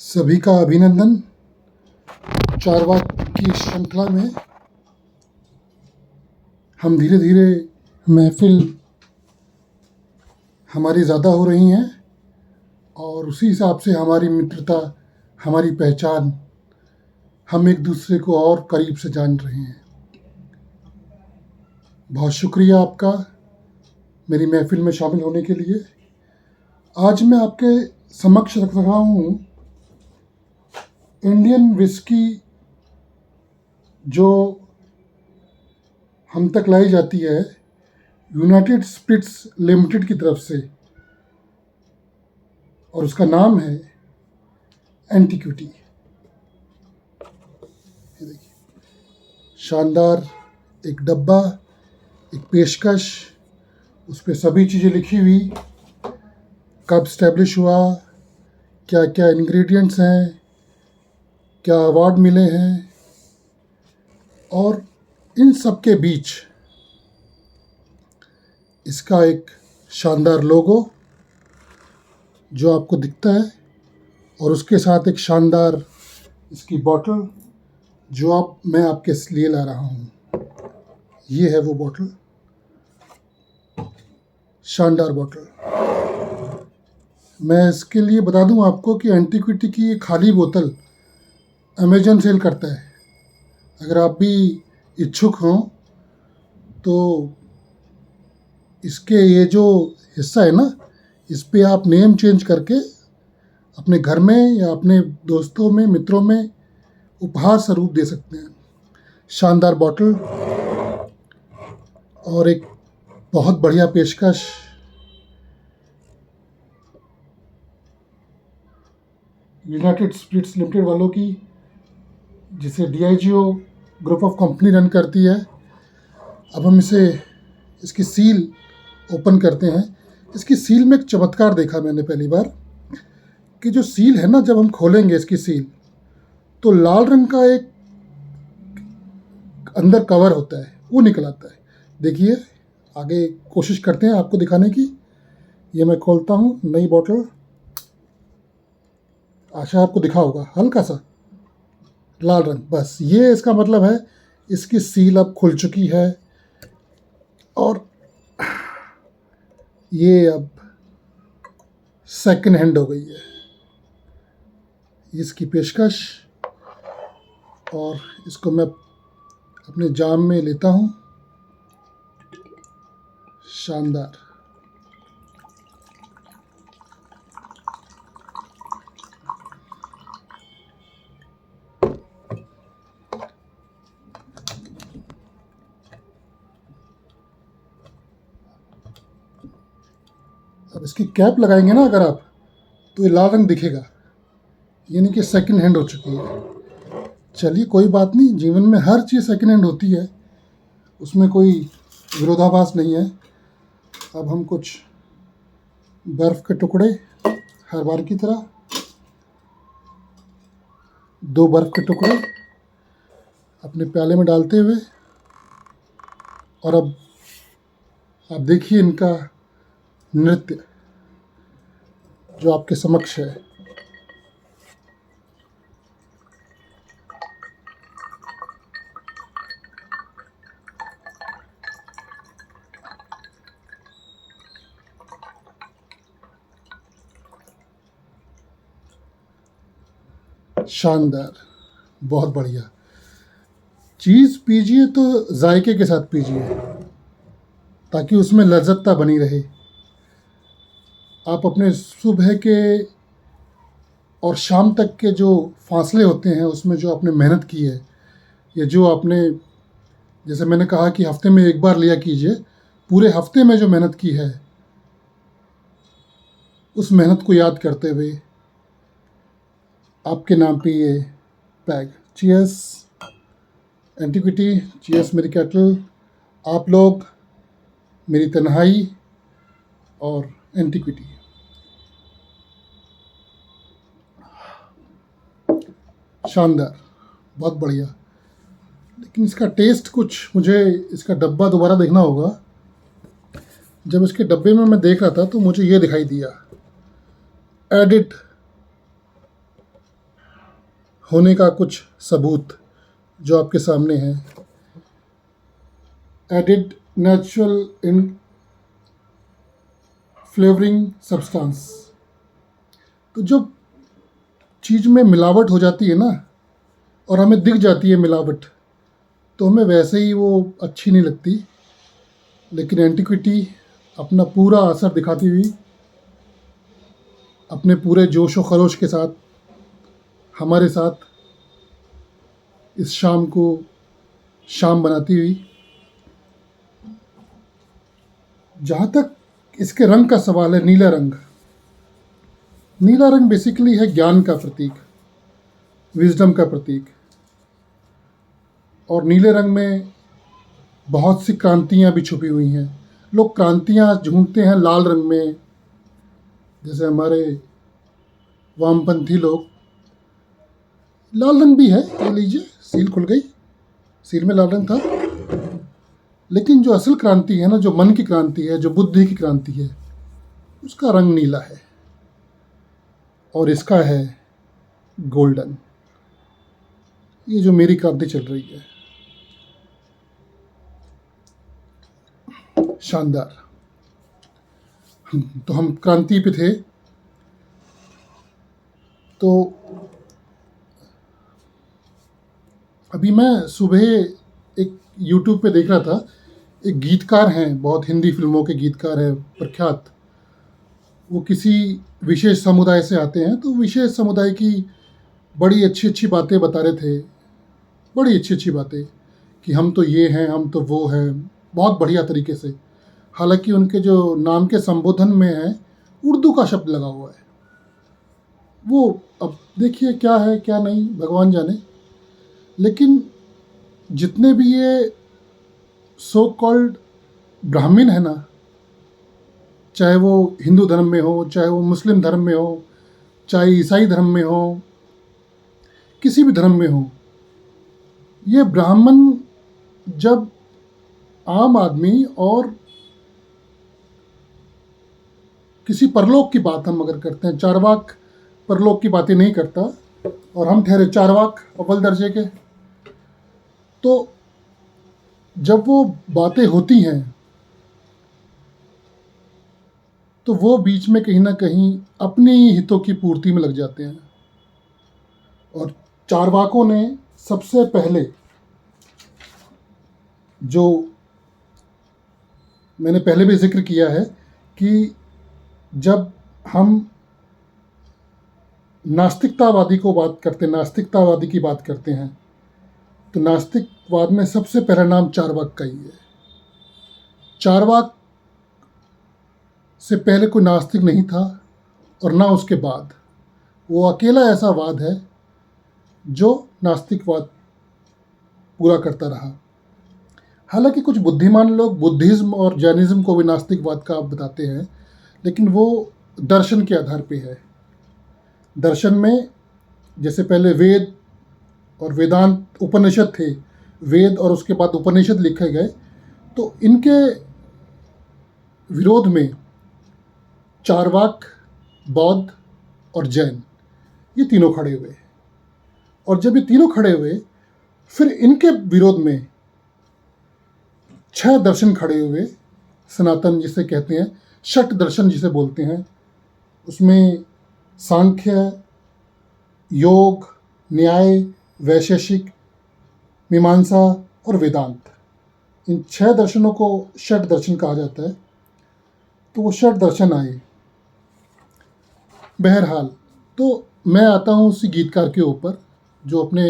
सभी का अभिनंदन। चारवाक की श्रृंखला में हम धीरे धीरे महफिल हमारी ज़्यादा हो रही हैं और उसी हिसाब से हमारी मित्रता, हमारी पहचान, हम एक दूसरे को और करीब से जान रहे हैं। बहुत शुक्रिया आपका मेरी महफिल में शामिल होने के लिए। आज मैं आपके समक्ष रख रहा हूँ इंडियन विस्की जो हम तक लाई जाती है यूनाइटेड स्पिरिट्स लिमिटेड की तरफ से, और उसका नाम है एंटीक्विटी। ये देखिए, शानदार एक डब्बा, एक पेशकश, उस पर सभी चीज़ें लिखी हुई, कब स्टैब्लिश हुआ, क्या क्या इंग्रेडिएंट्स हैं, क्या अवार्ड मिले हैं, और इन सब के बीच इसका एक शानदार लोगो जो आपको दिखता है, और उसके साथ एक शानदार इसकी बॉटल जो मैं आपके लिए ला रहा हूँ। ये है वो बॉटल, शानदार बॉटल। मैं इसके लिए बता दूं आपको कि एंटीक्विटी की ये खाली बोतल अमेजन सेल करता है। अगर आप भी इच्छुक हों तो इसके ये जो हिस्सा है ना, इस पे आप नेम चेंज करके अपने घर में या अपने दोस्तों में, मित्रों में उपहार स्वरूप दे सकते हैं। शानदार बॉटल और एक बहुत बढ़िया पेशकश। यूनाइटेड स्पिरिट्स लिमिटेड वालों की, जिसे DIGO group of company run करती है। अब हम इसकी सील ओपन करते हैं। इसकी सील में एक चमत्कार देखा मैंने पहली बार, कि जो सील है ना, जब हम खोलेंगे इसकी सील तो लाल रंग का एक अंदर कवर होता है, वो निकल आता है। देखिए, आगे कोशिश करते हैं आपको दिखाने की। ये मैं खोलता हूँ नई बॉटल, आशा आपको दिखा होगा, हल्का सा लाल रंग, बस ये इसका मतलब है इसकी सील अब खुल चुकी है। और ये अब सेकंड हैंड हो गई है इसकी पेशकश, और इसको मैं अपने जाम में लेता हूँ। शानदार। अब इसकी कैप लगाएंगे ना अगर आप, तो ये लाल रंग दिखेगा, यानी कि सेकंड हैंड हो चुकी है। चलिए कोई बात नहीं, जीवन में हर चीज़ सेकंड हैंड होती है, उसमें कोई विरोधाभास नहीं है। अब हम कुछ बर्फ़ के टुकड़े, हर बार की तरह 2 बर्फ़ के टुकड़े अपने प्याले में डालते हुए, और अब आप देखिए इनका नृत्य जो आपके समक्ष है। शानदार, बहुत बढ़िया। चीज़ पीजिए तो जायके के साथ पीजिए, ताकि उसमें लज्जतता बनी रहे। आप अपने सुबह के और शाम तक के जो फासले होते हैं, उसमें जो आपने मेहनत की है, या जो आपने, जैसे मैंने कहा कि हफ्ते में एक बार लिया कीजिए, पूरे हफ्ते में जो मेहनत की है, उस मेहनत को याद करते हुए आपके नाम पे ये पैग। चीयर्स एंटीक्विटी, चीयर्स मेरी कैटल, आप लोग, मेरी तन्हाई और एंटीक्विटी। शानदार, बहुत बढ़िया। लेकिन इसका टेस्ट कुछ, मुझे इसका डब्बा दोबारा देखना होगा। जब इसके डब्बे में मैं देख रहा था तो मुझे ये दिखाई दिया, एडिड होने का कुछ सबूत जो आपके सामने है। एडिड नेचुरल इन फ्लेवरिंग सब्सटेंस। तो जब चीज़ में मिलावट हो जाती है ना, और हमें दिख जाती है मिलावट, तो हमें वैसे ही वो अच्छी नहीं लगती। लेकिन एंटिक्विटी अपना पूरा असर दिखाती हुई, अपने पूरे जोश व खरोश के साथ हमारे साथ इस शाम को शाम बनाती हुई। जहाँ तक इसके रंग का सवाल है, नीला रंग। नीला रंग बेसिकली है ज्ञान का प्रतीक, विजडम का प्रतीक। और नीले रंग में बहुत सी क्रांतियाँ भी छुपी हुई हैं। लोग क्रांतियाँ ढूंढते हैं लाल रंग में, जैसे हमारे वामपंथी लोग। लाल रंग भी है, ये लीजिए, सील खुल गई, सील में लाल रंग था। लेकिन जो असल क्रांति है ना, जो मन की क्रांति है, जो बुद्धि की क्रांति है, उसका रंग नीला है, और इसका है गोल्डन। ये जो मेरी क्रांति चल रही है, शानदार। तो हम क्रांति पे थे। तो अभी मैं सुबह एक यूट्यूब पे देख रहा था, एक गीतकार हैं, बहुत हिंदी फिल्मों के गीतकार हैं, प्रख्यात। वो किसी विशेष समुदाय से आते हैं, तो विशेष समुदाय की बड़ी अच्छी अच्छी बातें बता रहे थे, बड़ी अच्छी अच्छी बातें, कि हम तो ये हैं, हम तो वो हैं, बहुत बढ़िया तरीके से। हालांकि उनके जो नाम के संबोधन में है, उर्दू का शब्द लगा हुआ है। वो अब देखिए क्या है क्या नहीं, भगवान जाने। लेकिन जितने भी ये सो कॉल्ड ब्राह्मण है ना, चाहे वो हिंदू धर्म में हो, चाहे वो मुस्लिम धर्म में हो, चाहे ईसाई धर्म में हो, किसी भी धर्म में हो, ये ब्राह्मण जब आम आदमी और किसी परलोक की बात हम अगर करते हैं, चारवाक परलोक की बातें नहीं करता, और हम ठहरे चारवाक अव्वल दर्जे के, तो जब वो बातें होती हैं तो वो बीच में कहीं ना कहीं अपनी हितों की पूर्ति में लग जाते हैं। और चारवाकों ने सबसे पहले, जो मैंने पहले भी जिक्र किया है, कि जब हम नास्तिकतावादी को बात करते हैं, नास्तिकतावादी की बात करते हैं, तो नास्तिकवाद में सबसे पहला नाम चारवाक का ही है। चारवाक से पहले कोई नास्तिक नहीं था, और ना उसके बाद। वो अकेला ऐसा वाद है जो नास्तिकवाद पूरा करता रहा। हालांकि कुछ बुद्धिमान लोग बुद्धिज्म और जैनिज्म को भी नास्तिकवाद का बताते हैं, लेकिन वो दर्शन के आधार पे है। दर्शन में जैसे पहले वेद और वेदांत, उपनिषद थे, वेद और उसके बाद उपनिषद लिखे गए, तो इनके विरोध में चारवाक, बौद्ध और जैन, ये तीनों खड़े हुए। और जब ये तीनों खड़े हुए, फिर इनके विरोध में 6 दर्शन खड़े हुए, सनातन जिसे कहते हैं, षट दर्शन जिसे बोलते हैं। उसमें सांख्य, योग, न्याय, वैशेषिक, मीमांसा और वेदांत, इन 6 दर्शनों को षट दर्शन कहा जाता है। तो वो षट दर्शन आए। बहरहाल, तो मैं आता हूँ उसी गीतकार के ऊपर जो अपने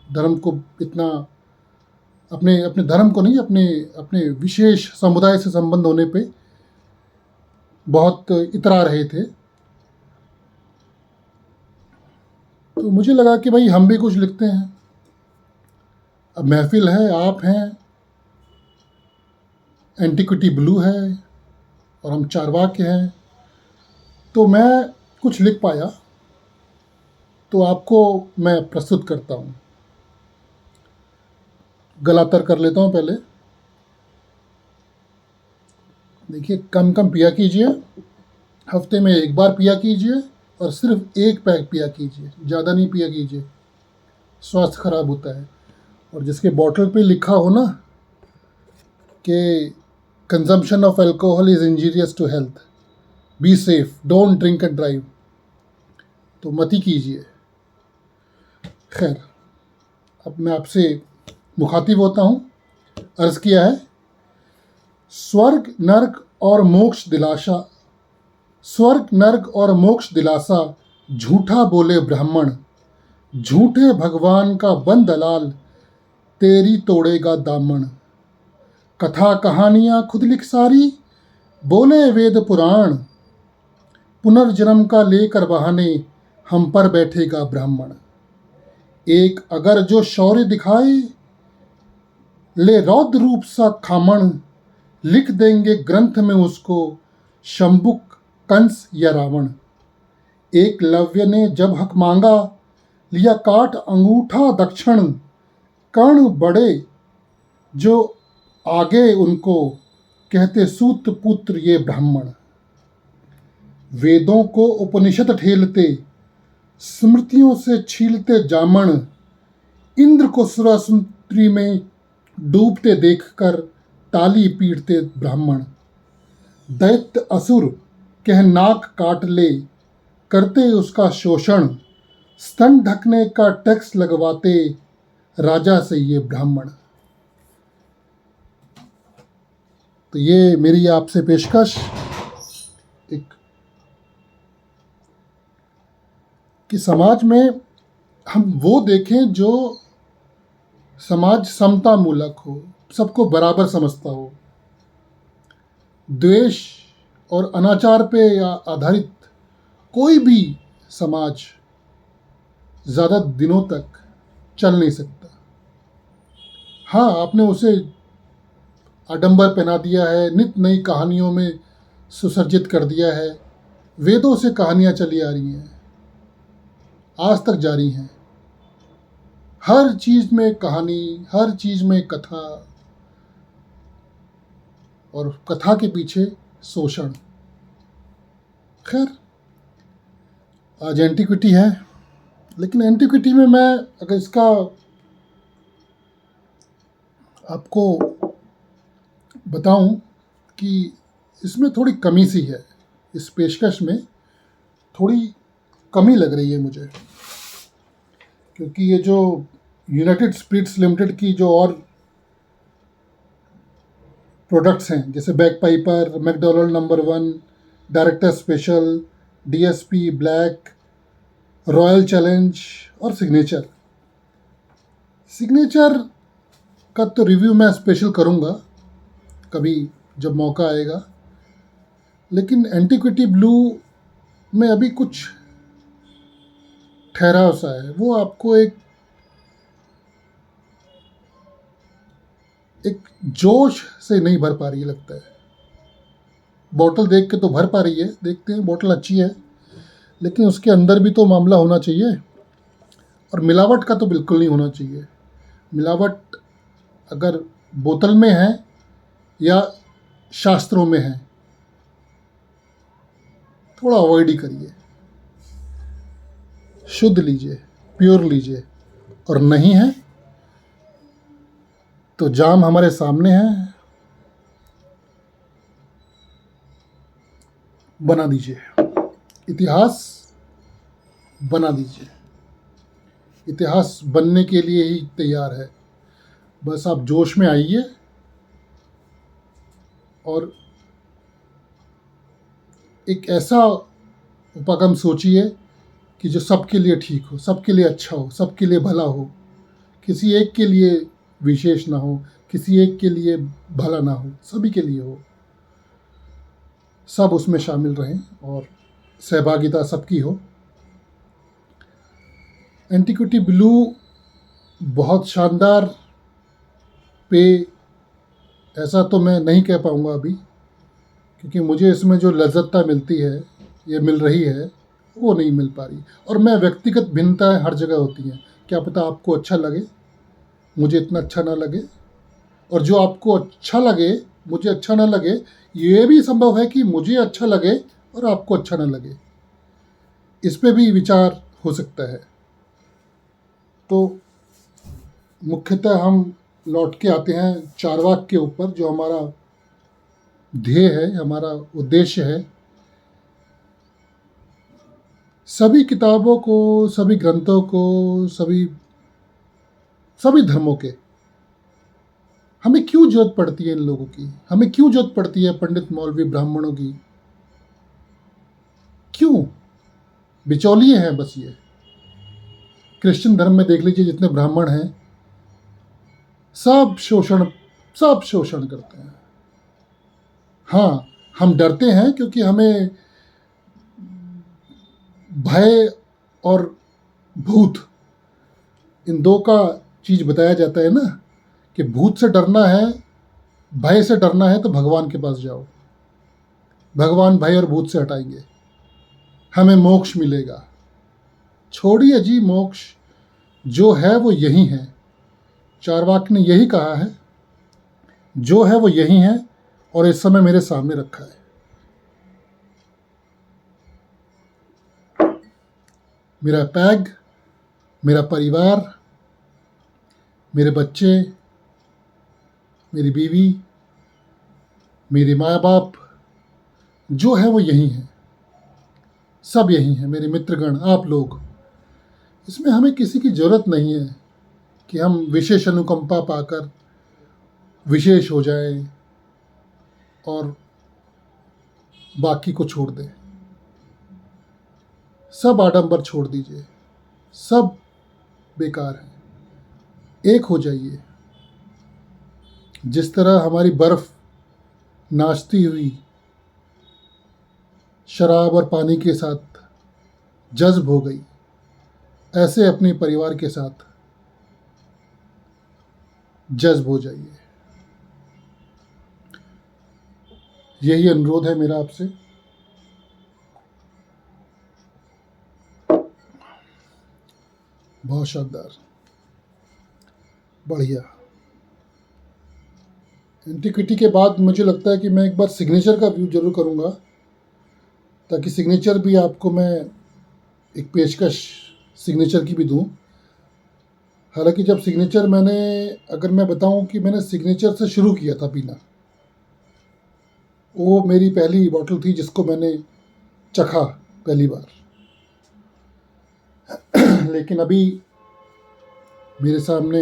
धर्म को इतना, अपने अपने धर्म को नहीं, अपने अपने विशेष समुदाय से संबंध होने पे बहुत इतरा रहे थे। तो मुझे लगा कि भाई हम भी कुछ लिखते हैं। अब महफिल है, आप हैं, एंटिक्विटी ब्लू है, और हम चारवाक के हैं, तो मैं कुछ लिख पाया, तो आपको मैं प्रस्तुत करता हूँ। गलातर कर लेता हूँ पहले। देखिए, कम कम पिया कीजिए, हफ्ते में 1 बार पिया कीजिए, और सिर्फ 1 पैक पिया कीजिए, ज़्यादा नहीं पिया कीजिए। स्वास्थ्य खराब होता है। और जिसके बॉटल पे लिखा हो ना कि consumption of alcohol is injurious to health, be safe, don't drink and drive, तो मत ही कीजिए। खैर, अब मैं आपसे मुखातिब होता हूँ। अर्ज़ किया है, स्वर्ग नर्क और मोक्ष दिलासा, स्वर्ग नर्क और मोक्ष दिलासा, झूठा बोले ब्राह्मण, झूठे भगवान का बन दलाल, तेरी तोड़ेगा दामन। कथा कहानियाँ खुद लिख सारी, बोले वेद पुराण, पुनर्जन्म का लेकर बहाने, हम पर बैठेगा ब्राह्मण। एक अगर जो शौर्य दिखाए, ले रौद्र रूप सा खामण, लिख देंगे ग्रंथ में उसको, शंबुक कंस या रावण। एकलव्य ने जब हक मांगा, लिया काट अंगूठा दक्षिण, कर्ण बड़े जो आगे उनको, कहते सूत पुत्र ये ब्राह्मण। वेदों को उपनिषद ठेलते, स्मृतियों से छीलते जामन, इंद्र को सुरासुंत्री में डूबते देखकर ताली पीटते ब्राह्मण। दैत्य असुर कह नाक काट ले, करते उसका शोषण, स्तन ढकने का टैक्स लगवाते, राजा से ये ब्राह्मण। तो ये मेरी आपसे पेशकश एक कि समाज में हम वो देखें जो समाज समता मूलक हो, सबको बराबर समझता हो। द्वेष और अनाचार पे आधारित कोई भी समाज ज़्यादा दिनों तक चल नहीं सकता। हाँ, आपने उसे आडंबर पहना दिया है, नित नई कहानियों में सुसज्जित कर दिया है। वेदों से कहानियाँ चली आ रही हैं, आज तक जारी हैं। हर चीज़ में कहानी, हर चीज़ में कथा, और कथा के पीछे शोषण। खैर, आज एंटीक्विटी है, लेकिन एंटीक्विटी में मैं अगर इसका आपको बताऊं कि इसमें थोड़ी कमी सी है, इस पेशकश में थोड़ी कमी लग रही है मुझे, क्योंकि ये जो यूनाइटेड स्पिरिट्स लिमिटेड की जो और प्रोडक्ट्स हैं, जैसे back Piper, McDonald number 1, director special, DSP black, royal challenge और सिग्नेचर। सिग्नेचर का तो रिव्यू मैं स्पेशल करूँगा कभी जब मौका आएगा, लेकिन एंटीक्विटी ब्लू में अभी कुछ ठहराव सा है। वो आपको एक जोश से नहीं भर पा रही है, लगता है। बॉटल देख के तो भर पा रही है, देखते हैं, बॉटल अच्छी है, लेकिन उसके अंदर भी तो मामला होना चाहिए। और मिलावट का तो बिल्कुल नहीं होना चाहिए। मिलावट अगर बोतल में है या शास्त्रों में है, थोड़ा अवॉइड ही करिए। शुद्ध लीजिए, प्योर लीजिए, और नहीं है तो जाम हमारे सामने है, बना दीजिए, इतिहास बना दीजिए। इतिहास बनने के लिए ही तैयार है, बस आप जोश में आइए और एक ऐसा उपागम सोचिए कि जो सबके लिए ठीक हो, सबके लिए अच्छा हो, सबके लिए भला हो, किसी एक के लिए विशेष ना हो, किसी एक के लिए भला ना हो, सभी के लिए हो। सब उसमें शामिल रहें और सहभागिता सबकी हो। एंटीक्विटी ब्लू बहुत शानदार पे, ऐसा तो मैं नहीं कह पाऊँगा अभी, क्योंकि मुझे इसमें जो लज्जतता मिलती है, ये मिल रही है, वो नहीं मिल पा रही। और मैं व्यक्तिगत भिन्नताएं हर जगह होती हैं, क्या पता आपको अच्छा लगे, मुझे इतना अच्छा ना लगे, और जो आपको अच्छा लगे मुझे अच्छा ना लगे, ये भी संभव है कि मुझे अच्छा लगे और आपको अच्छा ना लगे। इस पे भी विचार हो सकता है। तो मुख्यतः हम लौट के आते हैं चारवाक के ऊपर, जो हमारा ध्येय है, हमारा उद्देश्य है। सभी किताबों को, सभी ग्रंथों को, सभी सभी धर्मों के, हमें क्यों जरूरत पड़ती है इन लोगों की? हमें क्यों जरूरत पड़ती है पंडित मौलवी ब्राह्मणों की? क्यों? बिचौलिए हैं बस ये। क्रिश्चियन धर्म में देख लीजिए, जितने ब्राह्मण हैं सब शोषण करते हैं। हाँ, हम डरते हैं क्योंकि हमें भय और भूत, इन दो का चीज बताया जाता है ना, कि भूत से डरना है, भय से डरना है तो भगवान के पास जाओ, भगवान भय और भूत से हटाएंगे, हमें मोक्ष मिलेगा। छोड़िए जी मोक्ष, जो है वो यही है। चारवाक ने यही कहा है, जो है वो यही है और इस समय मेरे सामने रखा है। मेरा पैग, मेरा परिवार, मेरे बच्चे, मेरी बीवी, मेरे माँ बाप, जो है वो यही है, सब यही है। मेरे मित्रगण, आप लोग, इसमें हमें किसी की जरूरत नहीं है कि हम विशेष अनुकंपा पाकर विशेष हो जाएं और बाकी को छोड़ दें। सब आडंबर छोड़ दीजिए, सब बेकार है। एक हो जाइए। जिस तरह हमारी बर्फ नाचती हुई शराब और पानी के साथ जज्ब हो गई, ऐसे अपने परिवार के साथ जज्ब हो जाइए। यही अनुरोध है मेरा आपसे। बहुत शानदार, बढ़िया। एंटिक्विटी के बाद मुझे लगता है कि मैं एक बार सिग्नेचर का व्यू जरूर करूँगा, ताकि सिग्नेचर भी आपको मैं एक पेशकश सिग्नेचर की भी दूँ। हालांकि जब सिग्नेचर मैंने, अगर मैं बताऊं कि मैंने सिग्नेचर से शुरू किया था पीना, वो मेरी पहली बॉटल थी जिसको मैंने चखा पहली बार। लेकिन अभी मेरे सामने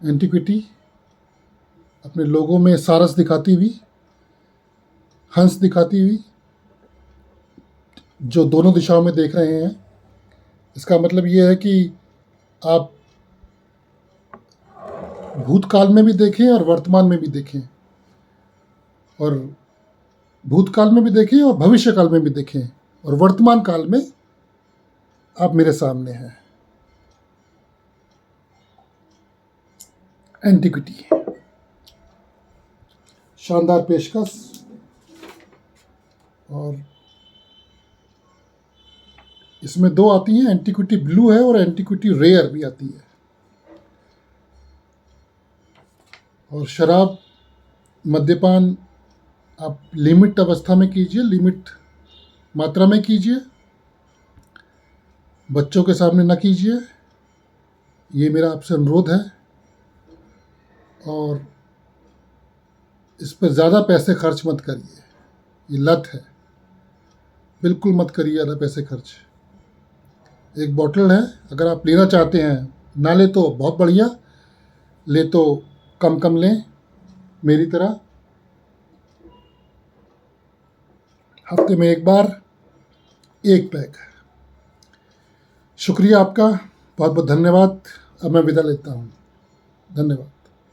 एंटिक्विटी अपने लोगों में सारस दिखाती हुई, हंस दिखाती हुई, जो दोनों दिशाओं में देख रहे हैं। इसका मतलब ये है कि आप भूतकाल में भी देखें और वर्तमान में भी देखें, और भूतकाल में भी देखें और भविष्य काल में भी देखें, और वर्तमान काल में आप मेरे सामने हैं। एंटिक्विटी, शानदार पेशकश। और इसमें दो आती हैं, एंटिक्विटी ब्लू है और एंटिक्विटी रेयर भी आती है। और शराब, मद्यपान आप लिमिट अवस्था में कीजिए, लिमिट मात्रा में कीजिए, बच्चों के सामने न कीजिए, ये मेरा आपसे अनुरोध है। और इस पर ज़्यादा पैसे खर्च मत करिए, ये लत है, बिल्कुल मत करिए ज़्यादा पैसे खर्च। एक बॉटल है, अगर आप लेना चाहते हैं, ना ले तो बहुत बढ़िया, ले तो कम कम लें, मेरी तरह हफ्ते में एक बार एक पैक। शुक्रिया आपका, बहुत बहुत धन्यवाद। अब मैं विदा लेता हूँ। धन्यवाद।